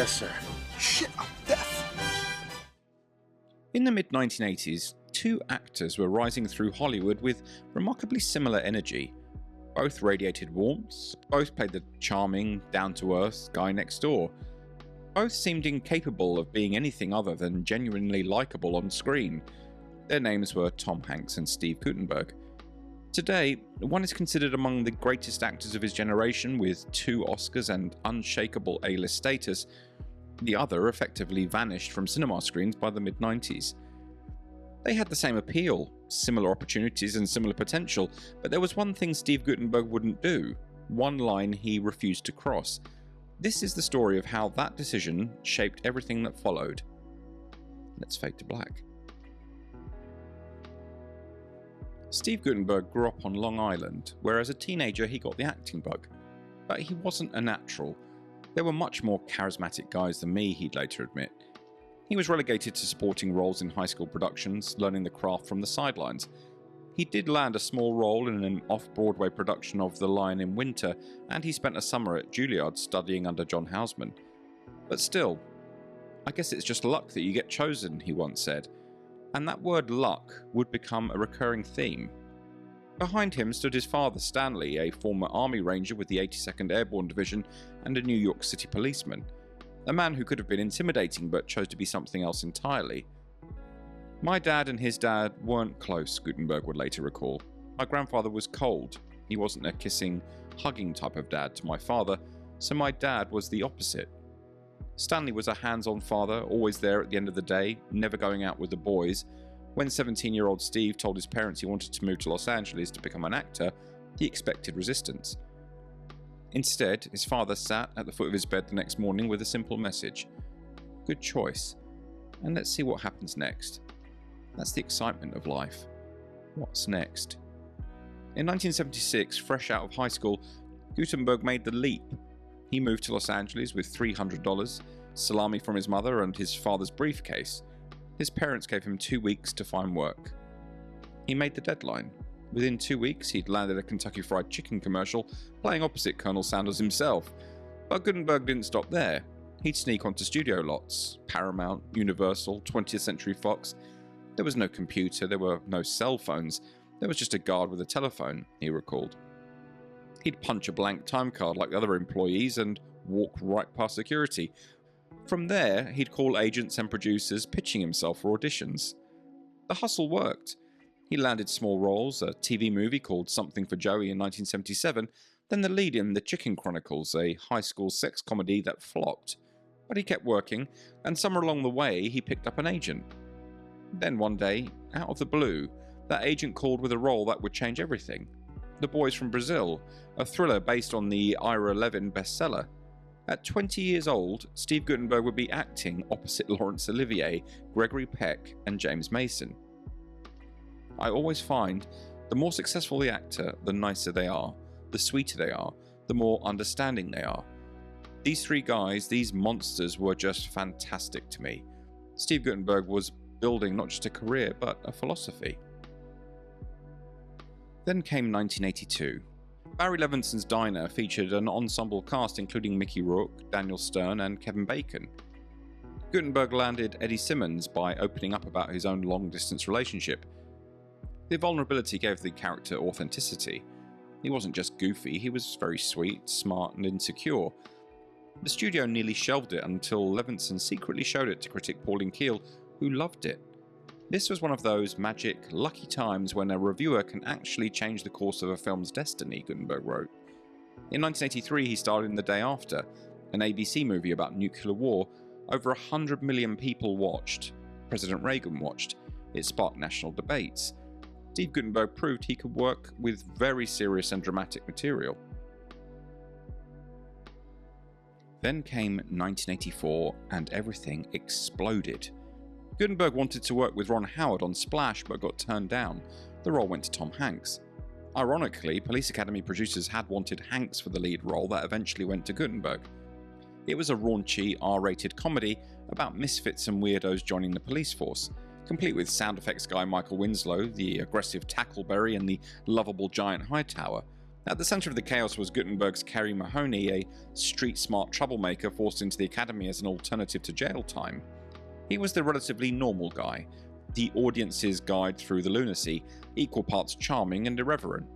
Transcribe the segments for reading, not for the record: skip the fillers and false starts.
Yes, sir. Shit, I'm deaf. In the mid-1980s, two actors were rising through Hollywood with remarkably similar energy. Both radiated warmth, both played the charming, down-to-earth guy next door. Both seemed incapable of being anything other than genuinely likeable on screen. Their names were Tom Hanks and Steve Guttenberg. Today, one is considered among the greatest actors of his generation with 2 Oscars and unshakable A-list status. The other effectively vanished from cinema screens by the mid-90s. They had the same appeal, similar opportunities and similar potential, but there was one thing Steve Guttenberg wouldn't do, one line he refused to cross. This is the story of how that decision shaped everything that followed. Let's fade to black. Steve Guttenberg grew up on Long Island, where as a teenager he got the acting bug. But he wasn't a natural. There were much more charismatic guys than me, he'd later admit. He was relegated to supporting roles in high school productions, learning the craft from the sidelines. He did land a small role in an off-Broadway production of The Lion in Winter, and he spent a summer at Juilliard studying under John Houseman. But still, I guess it's just luck that you get chosen, he once said. And that word luck would become a recurring theme. Behind him stood his father Stanley, a former Army Ranger with the 82nd Airborne Division and a New York City policeman. A man who could have been intimidating but chose to be something else entirely. My dad and his dad weren't close, Gutenberg would later recall. My grandfather was cold. He wasn't a kissing, hugging type of dad to my father, so my dad was the opposite. Stanley was a hands-on father, always there at the end of the day, never going out with the boys. When 17-year-old Steve told his parents he wanted to move to Los Angeles to become an actor, he expected resistance. Instead, his father sat at the foot of his bed the next morning with a simple message. Good choice, and let's see what happens next. That's the excitement of life. What's next? In 1976, fresh out of high school, Gutenberg made the leap. He moved to Los Angeles with $300, salami from his mother and his father's briefcase. His parents gave him 2 weeks to find work. He made the deadline. Within 2 weeks, he'd landed a Kentucky Fried Chicken commercial, playing opposite Colonel Sanders himself. But Guttenberg didn't stop there. He'd sneak onto studio lots, Paramount, Universal, 20th Century Fox. There was no computer, there were no cell phones, there was just a guard with a telephone, he recalled. He'd punch a blank time card like the other employees and walk right past security. From there, he'd call agents and producers pitching himself for auditions. The hustle worked. He landed small roles, a TV movie called Something for Joey in 1977, then the lead in The Chicken Chronicles, a high school sex comedy that flopped. But he kept working, and somewhere along the way he picked up an agent. Then one day, out of the blue, that agent called with a role that would change everything. The Boys from Brazil, a thriller based on the Ira Levin bestseller. At 20 years old, Steve Guttenberg would be acting opposite Laurence Olivier, Gregory Peck, and James Mason. I always find the more successful the actor, the nicer they are, the sweeter they are, the more understanding they are. These 3 guys, these monsters, were just fantastic to me. Steve Guttenberg was building not just a career, but a philosophy. Then came 1982. Barry Levinson's Diner featured an ensemble cast including Mickey Rourke, Daniel Stern, and Kevin Bacon. Guttenberg landed Eddie Simmons by opening up about his own long-distance relationship. The vulnerability gave the character authenticity. He wasn't just goofy, he was very sweet, smart, and insecure. The studio nearly shelved it until Levinson secretly showed it to critic Pauline Kael, who loved it. This was one of those magic, lucky times when a reviewer can actually change the course of a film's destiny, Guttenberg wrote. In 1983, he starred in The Day After, an ABC movie about nuclear war. Over 100 million people watched. President Reagan watched. It sparked national debates. Steve Guttenberg proved he could work with very serious and dramatic material. Then came 1984, and everything exploded. Guttenberg wanted to work with Ron Howard on Splash, but got turned down. The role went to Tom Hanks. Ironically, Police Academy producers had wanted Hanks for the lead role that eventually went to Guttenberg. It was a raunchy, R-rated comedy about misfits and weirdos joining the police force, complete with sound effects guy Michael Winslow, the aggressive Tackleberry, and the lovable Giant Hightower. At the centre of the chaos was Guttenberg's Kerry Mahoney, a street-smart troublemaker forced into the academy as an alternative to jail time. He was the relatively normal guy, the audience's guide through the lunacy, equal parts charming and irreverent.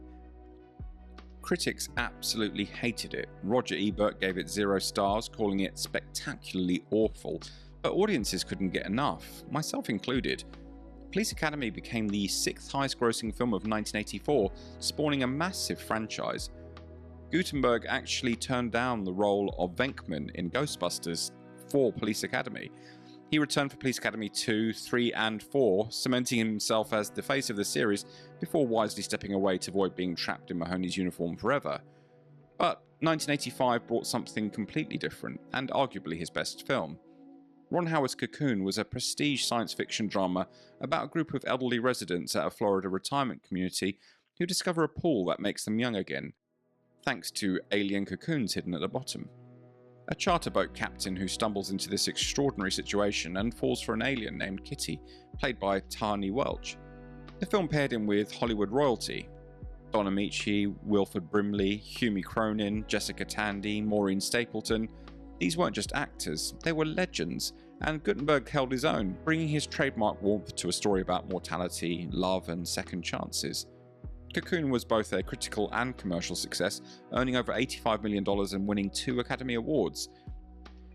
Critics absolutely hated it. Roger Ebert gave it 0 stars, calling it spectacularly awful, but audiences couldn't get enough, myself included. Police Academy became the 6th highest grossing film of 1984, spawning a massive franchise. Gutenberg actually turned down the role of Venkman in Ghostbusters for Police Academy. He returned for Police Academy 2, 3 and 4, cementing himself as the face of the series before wisely stepping away to avoid being trapped in Mahoney's uniform forever. But 1985 brought something completely different, and arguably his best film. Ron Howard's Cocoon was a prestige science fiction drama about a group of elderly residents at a Florida retirement community who discover a pool that makes them young again, thanks to alien cocoons hidden at the bottom. A charter boat captain who stumbles into this extraordinary situation and falls for an alien named Kitty, played by Tahani Welch. The film paired him with Hollywood royalty. Don Amici, Wilford Brimley, Humi Cronin, Jessica Tandy, Maureen Stapleton. These weren't just actors, they were legends, and Guttenberg held his own, bringing his trademark warmth to a story about mortality, love and second chances. Cocoon was both a critical and commercial success, earning over $85 million and winning 2 Academy Awards.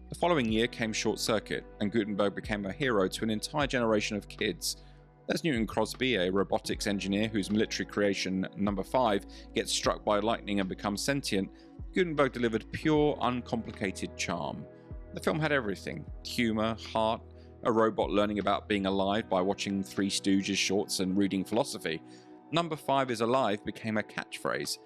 The following year came Short Circuit, and Gutenberg became a hero to an entire generation of kids. There's Newton Crosby, a robotics engineer whose military creation, Number 5, gets struck by lightning and becomes sentient. Gutenberg delivered pure, uncomplicated charm. The film had everything: humour, heart, a robot learning about being alive by watching Three Stooges shorts and reading philosophy. Number 5 is alive became a catchphrase.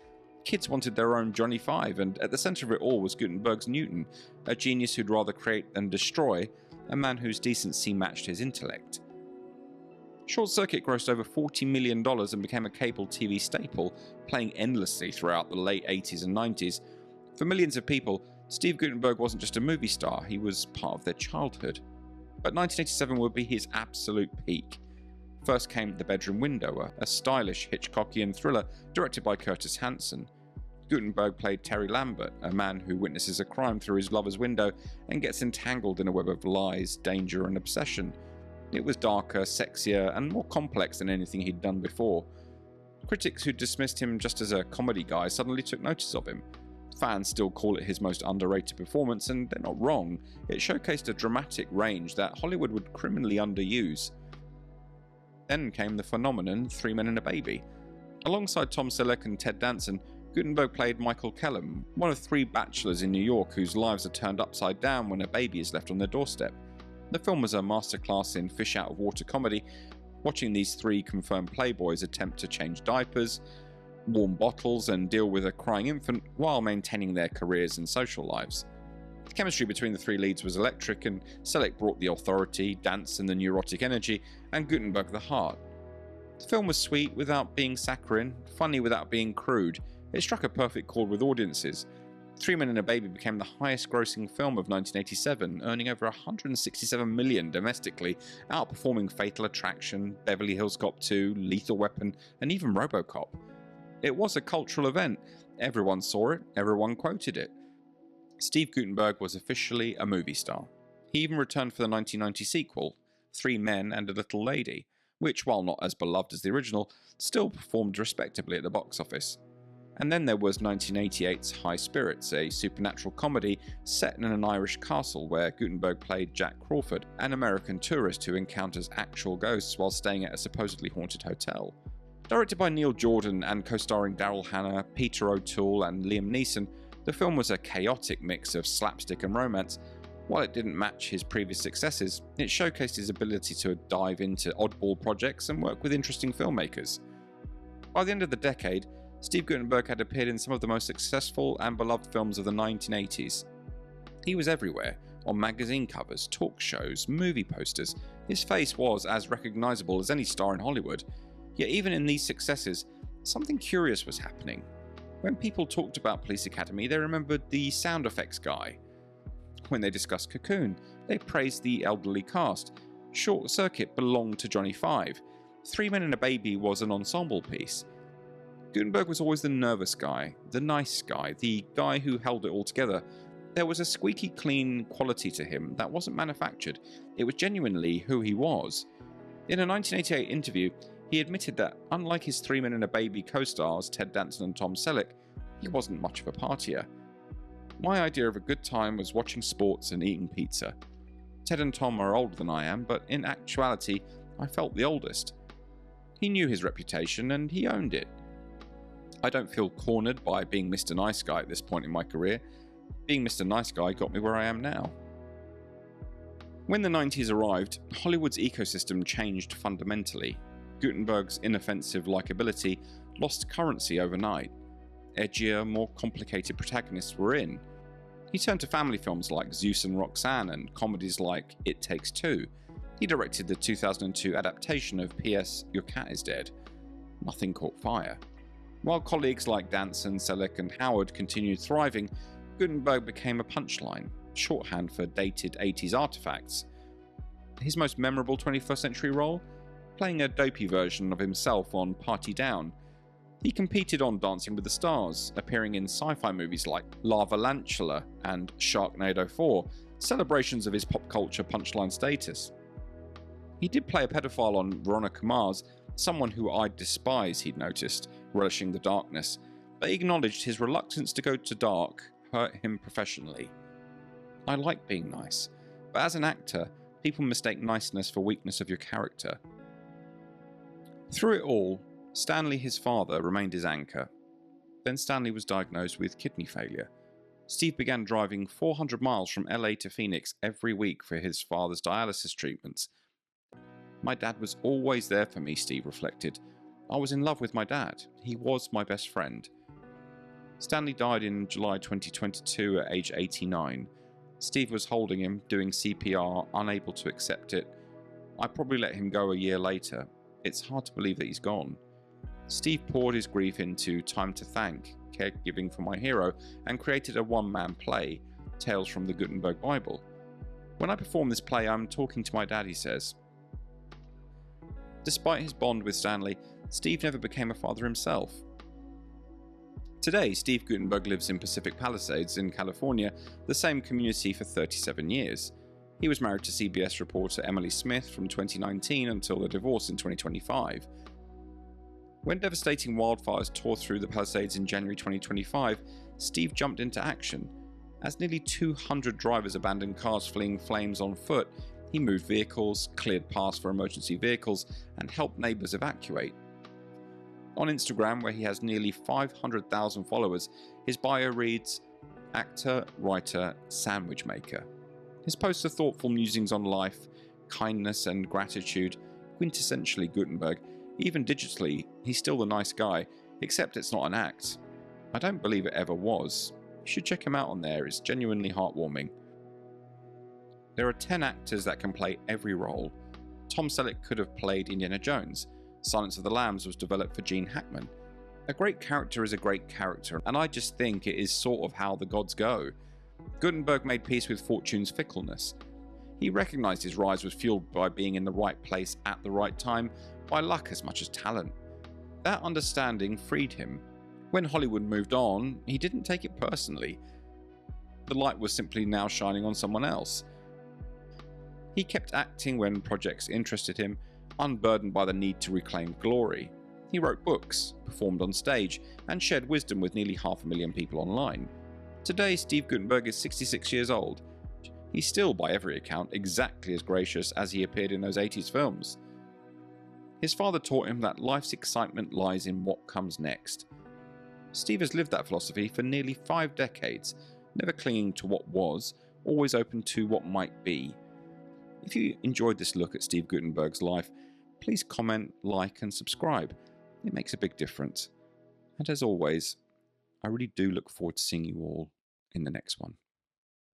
Kids wanted their own Johnny 5, and at the centre of it all was Gutenberg's Newton, a genius who'd rather create than destroy, a man whose decency matched his intellect. Short Circuit grossed over $40 million and became a cable TV staple, playing endlessly throughout the late 80s and 90s. For millions of people, Steve Guttenberg wasn't just a movie star, he was part of their childhood. But 1987 would be his absolute peak. First came The Bedroom Window, a stylish Hitchcockian thriller directed by Curtis Hanson. Gutenberg played Terry Lambert, a man who witnesses a crime through his lover's window and gets entangled in a web of lies, danger and obsession. It was darker, sexier and more complex than anything he'd done before. Critics who dismissed him just as a comedy guy suddenly took notice of him. Fans still call it his most underrated performance, and they're not wrong. It showcased a dramatic range that Hollywood would criminally underuse. Then came the phenomenon 3 Men and a Baby. Alongside Tom Selleck and Ted Danson, Gutenberg played Michael Kellum, one of 3 bachelors in New York whose lives are turned upside down when a baby is left on their doorstep. The film was a masterclass in fish-out-of-water comedy, watching these 3 confirmed playboys attempt to change diapers, warm bottles and deal with a crying infant while maintaining their careers and social lives. The chemistry between the 3 leads was electric, and Selleck brought the authority, Danson the neurotic energy, and Gutenberg the heart. The film was sweet without being saccharine, funny without being crude. It struck a perfect chord with audiences. 3 Men and a Baby became the highest grossing film of 1987, earning over $167 million domestically, outperforming Fatal Attraction, Beverly Hills Cop 2, Lethal Weapon, and even RoboCop. It was a cultural event. Everyone saw it, everyone quoted it. Steve Guttenberg was officially a movie star. He even returned for the 1990 sequel, 3 Men and a Little Lady, which, while not as beloved as the original, still performed respectably at the box office. And then there was 1988's High Spirits, a supernatural comedy set in an Irish castle where Guttenberg played Jack Crawford, an American tourist who encounters actual ghosts while staying at a supposedly haunted hotel. Directed by Neil Jordan and co-starring Daryl Hannah, Peter O'Toole and Liam Neeson, the film was a chaotic mix of slapstick and romance. While it didn't match his previous successes, it showcased his ability to dive into oddball projects and work with interesting filmmakers. By the end of the decade, Steve Guttenberg had appeared in some of the most successful and beloved films of the 1980s. He was everywhere, on magazine covers, talk shows, movie posters. His face was as recognisable as any star in Hollywood. Yet even in these successes, something curious was happening. When people talked about Police Academy, they remembered the sound effects guy. When they discussed Cocoon, they praised the elderly cast. Short Circuit belonged to Johnny 5. 3 Men and a Baby was an ensemble piece. Gutenberg was always the nervous guy, the nice guy, the guy who held it all together. There was a squeaky clean quality to him that wasn't manufactured. It was genuinely who he was. In a 1988 interview, he admitted that, unlike his Three Men and a Baby co-stars Ted Danson and Tom Selleck, he wasn't much of a partier. My idea of a good time was watching sports and eating pizza. Ted and Tom are older than I am, but in actuality, I felt the oldest. He knew his reputation and he owned it. I don't feel cornered by being Mr. Nice Guy at this point in my career. Being Mr. Nice Guy got me where I am now. When the 90s arrived, Hollywood's ecosystem changed fundamentally. Gutenberg's inoffensive likability lost currency overnight. Edgier, more complicated protagonists were in. He turned to family films like Zeus and Roxanne and comedies like It Takes Two. He directed the 2002 adaptation of P.S. Your Cat is Dead. Nothing caught fire. While colleagues like Danson, Selleck and Howard continued thriving, Gutenberg became a punchline, shorthand for dated 80s artifacts. His most memorable 21st century role? Playing a dopey version of himself on Party Down. He competed on Dancing with the Stars, appearing in sci-fi movies like Lava Lantula and Sharknado 4, celebrations of his pop culture punchline status. He did play a pedophile on Veronica Mars, someone who I'd despise, he'd noticed, relishing the darkness, but he acknowledged his reluctance to go to dark hurt him professionally. I like being nice, but as an actor, people mistake niceness for weakness of your character. Through it all, Stanley, his father, remained his anchor. Then Stanley was diagnosed with kidney failure. Steve began driving 400 miles from LA to Phoenix every week for his father's dialysis treatments. My dad was always there for me, Steve reflected. I was in love with my dad. He was my best friend. Stanley died in July 2022 at age 89. Steve was holding him, doing CPR, unable to accept it. I probably let him go a year later. It's hard to believe that he's gone. Steve poured his grief into Time to Thank, Caregiving for My Hero, and created a one-man play, Tales from the Gutenberg Bible. When I perform this play, I'm talking to my dad, he says. Despite his bond with Stanley, Steve never became a father himself. Today, Steve Guttenberg lives in Pacific Palisades in California, the same community for 37 years. He was married to CBS reporter Emily Smith from 2019 until their divorce in 2025. When devastating wildfires tore through the Palisades in January 2025, Steve jumped into action. As nearly 200 drivers abandoned cars fleeing flames on foot, he moved vehicles, cleared paths for emergency vehicles, and helped neighbors evacuate. On Instagram, where he has nearly 500,000 followers, his bio reads, actor, writer, sandwich maker. His posts are thoughtful musings on life, kindness and gratitude, quintessentially Gutenberg. Even digitally, he's still the nice guy, except it's not an act. I don't believe it ever was. You should check him out on there, it's genuinely heartwarming. There are 10 actors that can play every role. Tom Selleck could have played Indiana Jones. Silence of the Lambs was developed for Gene Hackman. A great character is a great character, and I just think it is sort of how the gods go. Gutenberg made peace with fortune's fickleness. He recognised his rise was fueled by being in the right place at the right time, by luck as much as talent. That understanding freed him. When Hollywood moved on, he didn't take it personally. The light was simply now shining on someone else. He kept acting when projects interested him, unburdened by the need to reclaim glory. He wrote books, performed on stage, and shared wisdom with nearly 500,000 people online. Today, Steve Guttenberg is 66 years old. He's still, by every account, exactly as gracious as he appeared in those 80s films. His father taught him that life's excitement lies in what comes next. Steve has lived that philosophy for nearly 5 decades, never clinging to what was, always open to what might be. If you enjoyed this look at Steve Guttenberg's life, please comment, like and subscribe. It makes a big difference. And as always, I really do look forward to seeing you all in the next one.